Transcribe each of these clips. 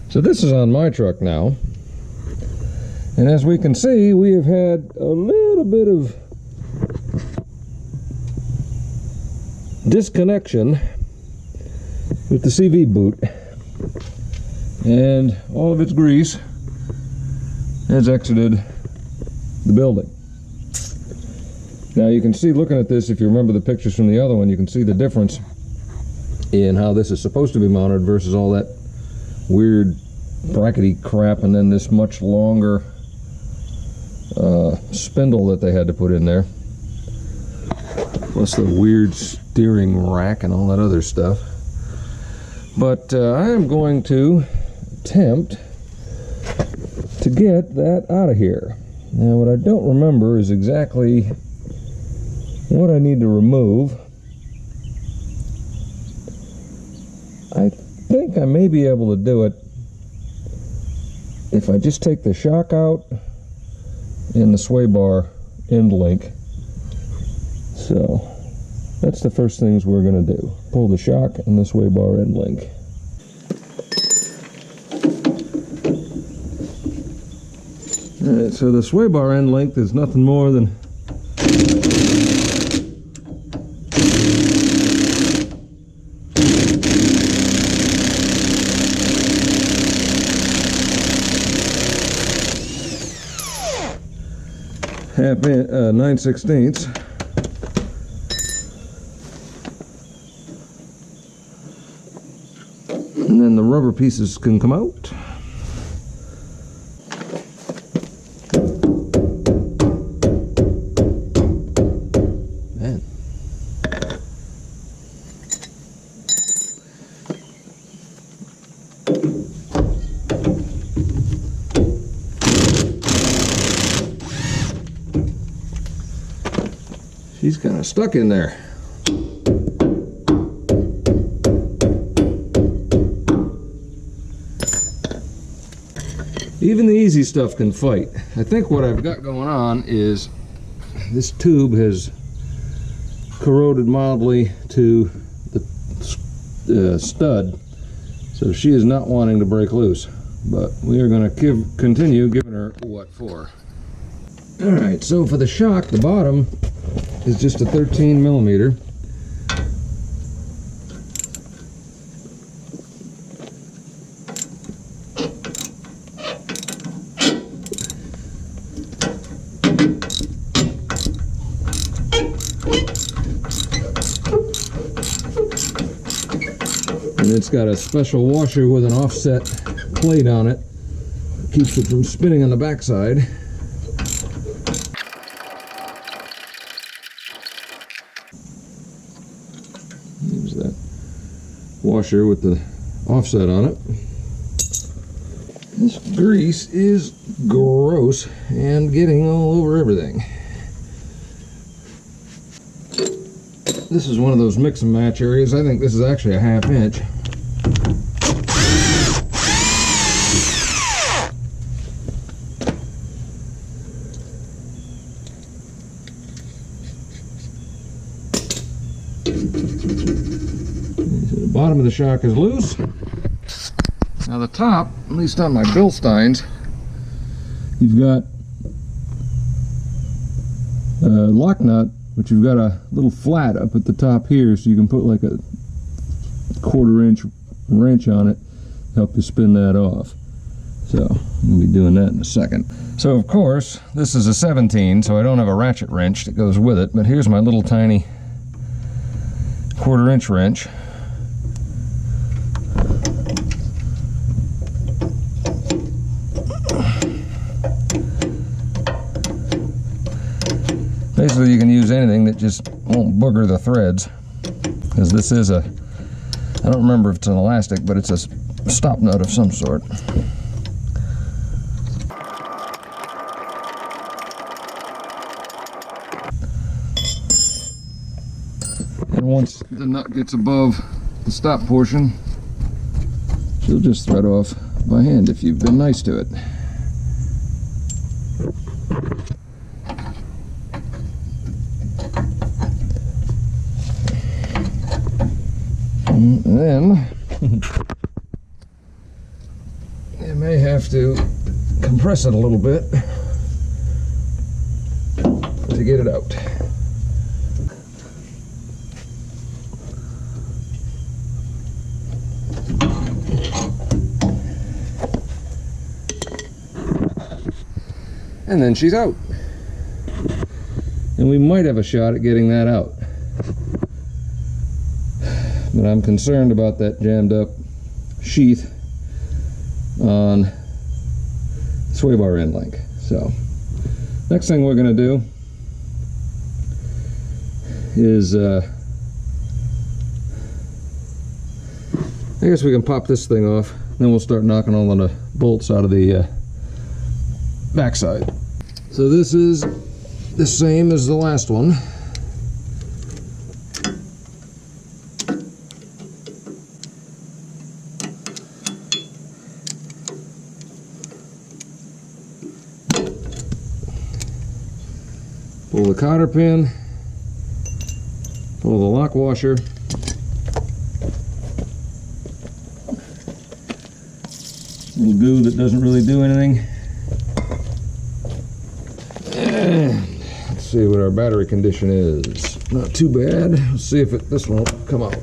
So this is on my truck now, and as we can see, we have had a little bit of disconnection with the CV boot, and all of its grease has exited the building. Now you can see, looking at this, if you remember the pictures from the other one, you can see the difference in how this is supposed to be mounted versus all that weird brackety crap, and then this much longer spindle that they had to put in there, plus the weird steering rack and all that other stuff. But I am going to attempt to get that out of here. Now what I don't remember is exactly what I need to remove. I think I may be able to do it if I just take the shock out and the sway bar end link. So that's the first things we're going to do. Pull the shock and the sway bar end link. Alright, so the sway bar end length is nothing more than half inch, 9/16. And then the rubber pieces can come out. Man. She's kind of stuck in there. Even the easy stuff can fight. I think what I've got going on is this tube has corroded mildly to the stud, so she is not wanting to break loose. But we are going to continue giving her what for. Alright, so for the shock, the bottom is just a 13 millimeter. And it's got a special washer with an offset plate on it. Keeps it from spinning on the backside. There's that washer with the offset on it. This grease is gross and getting all over everything. This is one of those mix and match areas. I think this is actually a ½ inch. So the bottom of the shock is loose. Now the top, at least on my Bilsteins, you've got a lock nut, but you've got a little flat up at the top here, so you can put like a 1/4 inch wrench on it to help you spin that off. So we'll be doing that in a second. So of course this is a 17, so I don't have a ratchet wrench that goes with it, but here's my little tiny 1/4 inch wrench. Basically, you can use anything that just won't booger the threads, because this is a, I don't remember if it's an elastic, but it's a stop nut of some sort. And once the nut gets above the stop portion, she'll just thread off by hand if you've been nice to it. And then may have to compress it a little bit to get it out. And then she's out. And we might have a shot at getting that out. But I'm concerned about that jammed up sheath on sway bar end link. So next thing we're going to do is I guess we can pop this thing off, then we'll start knocking all the bolts out of the backside. So this is the same as the last one. Pull the cotter pin, pull the lock washer, little goo that doesn't really do anything. And let's see what our battery condition is. Not too bad. Let's see if this one will come out.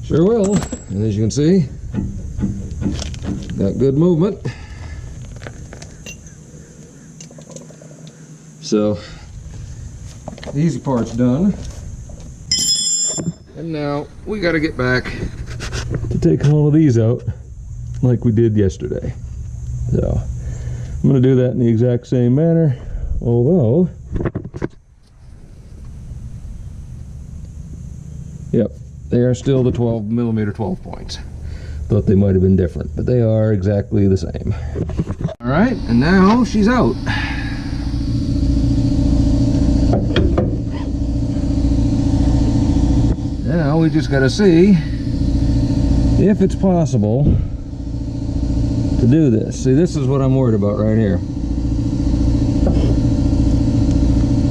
Sure will. And as you can see, got good movement. So the easy part's done. And now we got to get back to take all of these out like we did yesterday. So I'm going to do that in the exact same manner, although, yep, they are still the 12mm 12 points. Thought they might have been different, but they are exactly the same. All right, and now she's out. Now we just got to see if it's possible to do this. See, this is what I'm worried about right here.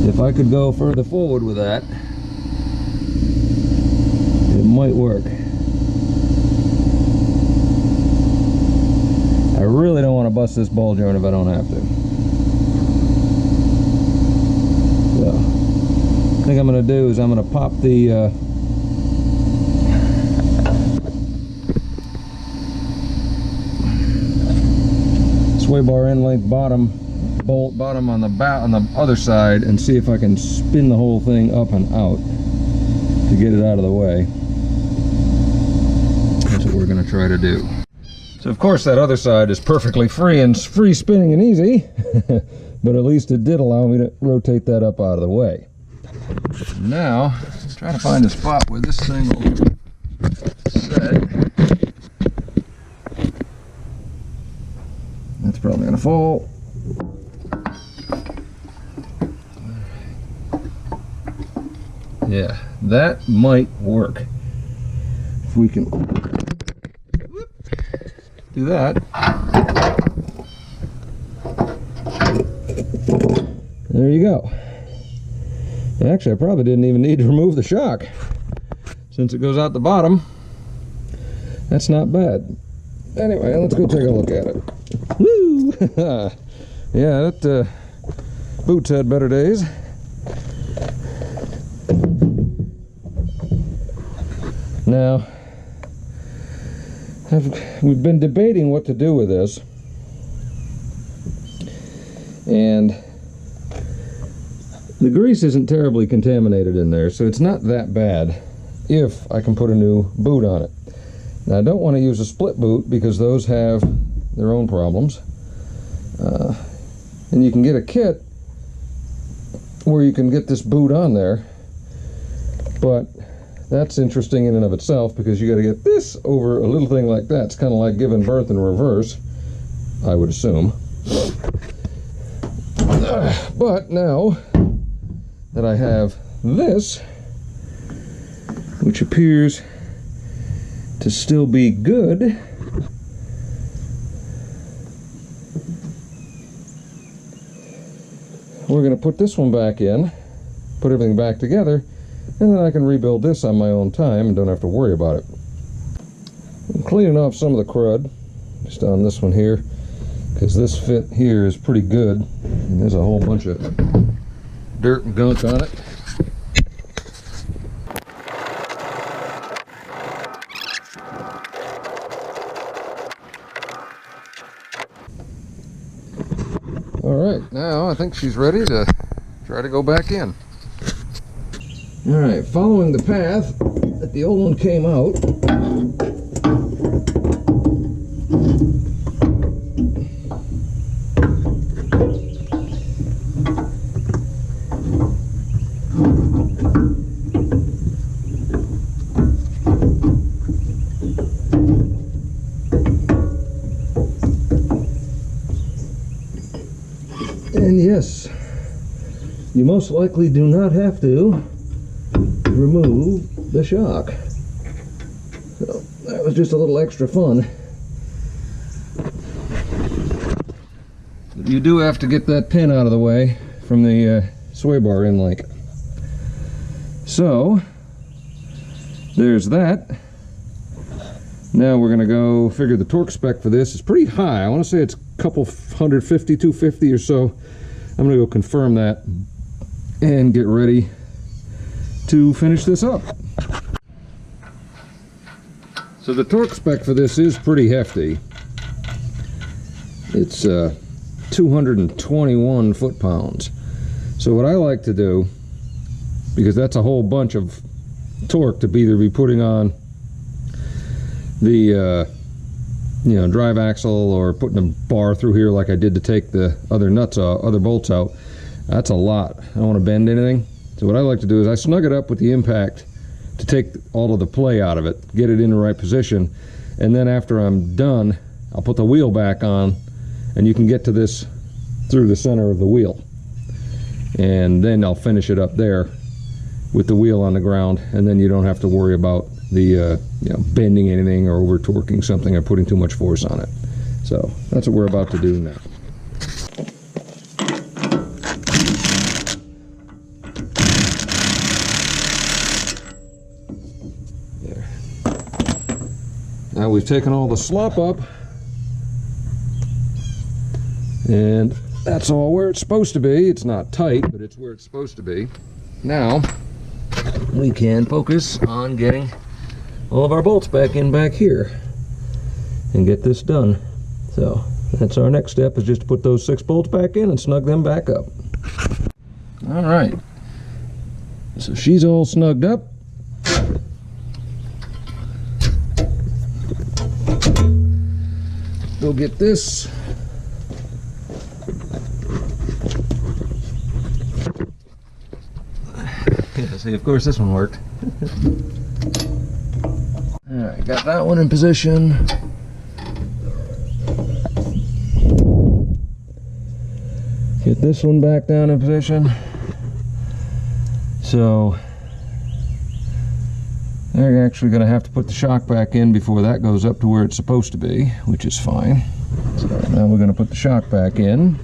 If I could go further forward with that, it might work. I really don't want to bust this ball joint if I don't have to. So, I think I'm going to do is I'm going to pop the sway bar end link bottom bolt bottom on the other side and see if I can spin the whole thing up and out to get it out of the way. That's what we're going to try to do. So of course that other side is perfectly free and free spinning and easy, but at least it did allow me to rotate that up out of the way. Now let's try to find a spot where this thing will set. That's probably going to fall. Yeah, that might work. If we can do that. There you go. Actually, I probably didn't even need to remove the shock. Since it goes out the bottom, that's not bad. Anyway, let's go take a look at it. Woo! Yeah, that boot's had better days. Now, we've been debating what to do with this, and the grease isn't terribly contaminated in there, so it's not that bad if I can put a new boot on it. Now, I don't want to use a split boot because those have their own problems. And you can get a kit where you can get this boot on there, but that's interesting in and of itself because you got to get this over a little thing like that. It's kind of like giving birth in reverse, I would assume. But now that I have this, which appears to still be good, we're going to put this one back in put everything back together, and then I can rebuild this on my own time and don't have to worry about it. I'm cleaning off some of the crud just on this one here, because this fit here is pretty good, and there's a whole bunch of dirt and gunk on it. Alright, now I think she's ready to try to go back in. Alright, following the path that the old one came out, and yes, you most likely do not have to remove the shock. So that was just a little extra fun. But you do have to get that pin out of the way from the sway bar end link. So there's that. Now we're going to go figure the torque spec for this. It's pretty high. I want to say it's a couple 150, 250 or so. I'm going to go confirm that and get ready to finish this up. So the torque spec for this is pretty hefty. It's 221 foot-pounds. So what I like to do, because that's a whole bunch of torque to either be putting on the drive axle or putting a bar through here like I did to take the other nuts out, other bolts out. That's a lot. I don't want to bend anything. So what I like to do is I snug it up with the impact to take all of the play out of it, get it in the right position, and then after I'm done, I'll put the wheel back on, and you can get to this through the center of the wheel. And then I'll finish it up there with the wheel on the ground, and then you don't have to worry about the bending anything or over torquing something or putting too much force on it. So that's what we're about to do now. There. Now we've taken all the slop up, and that's all where it's supposed to be. It's not tight, but it's where it's supposed to be. Now we can focus on getting all of our bolts back in back here and get this done. So that's our next step, is just to put those 6 bolts back in and snug them back up. All right, so she's all snugged up. Go get this. Yeah, see, of course this one worked. Alright, got that one in position. Get this one back down in position. So they're actually going to have to put the shock back in before that goes up to where it's supposed to be, which is fine. So now we're going to put the shock back in.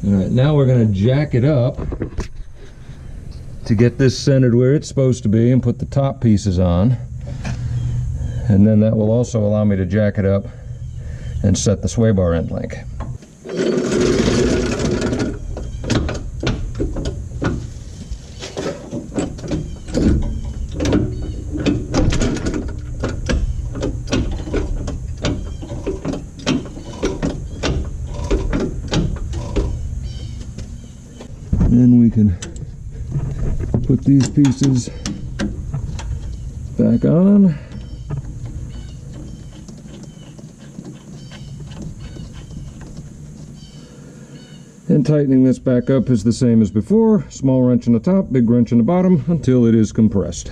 Alright, now we're going to jack it up to get this centered where it's supposed to be and put the top pieces on. And then that will also allow me to jack it up and set the sway bar end link. Then we can put these pieces back on. And tightening this back up is the same as before. Small wrench in the top, big wrench in the bottom until it is compressed.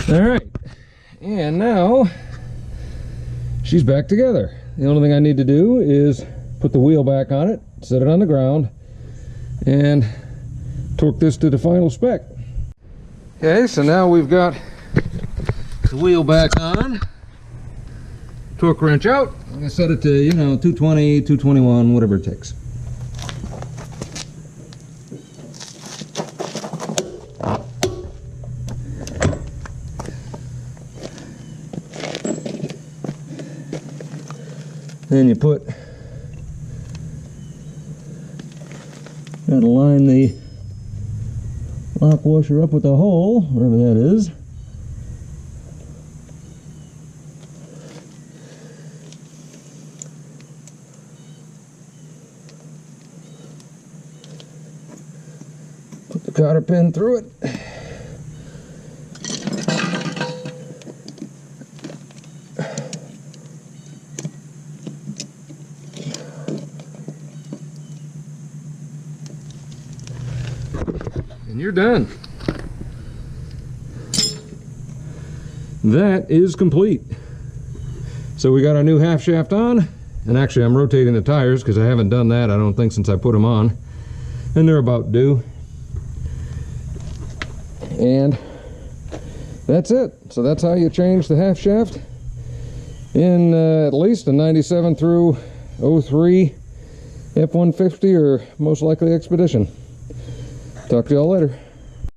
Alright, and now she's back together. The only thing I need to do is put the wheel back on it, set it on the ground, and torque this to the final spec. Okay, so now we've got the wheel back on, torque wrench out. I'm going to set it to, 220, 221, whatever it takes. Then you gotta line the lock washer up with the hole, wherever that is. Put the cotter pin through it. And you're done. That is complete. So we got our new half shaft on, and actually I'm rotating the tires because I haven't done that, I don't think, since I put them on, and they're about due. And that's it. So that's how you change the half shaft in at least a 97 through 03 F150 or most likely Expedition. Talk to y'all later.